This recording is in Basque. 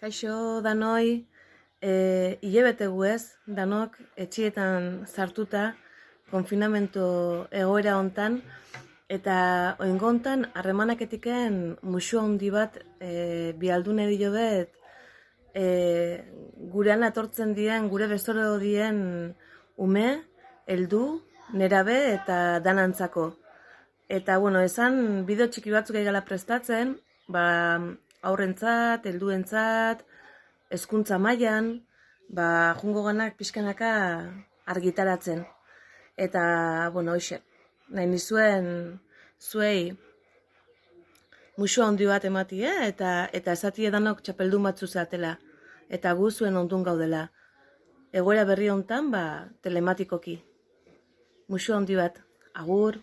Kaixo danoi, hilabete guez, danok etxietan sartuta, konfinamentu egoera hontan, eta oingo hontan harremanaketiken musu handi bat bialdune dio bet, gurean atortzen dien, gure bezoro dien ume, heldu, nerabe eta danantzako. Eta, esan bideo txiki batzuk egala prestatzen, aurrentzat, helduentzat, hezkuntza mailan, jungo ganak pixkanaka argitaratzen. Eta, hoxe, nahi nizuen zuei musu handi bat emati, eta esati edanok txapeldun batzu zatela, eta gu zuen ondun gaudela. Egoera berri hontan, telematikoki. Musu handi bat, agur.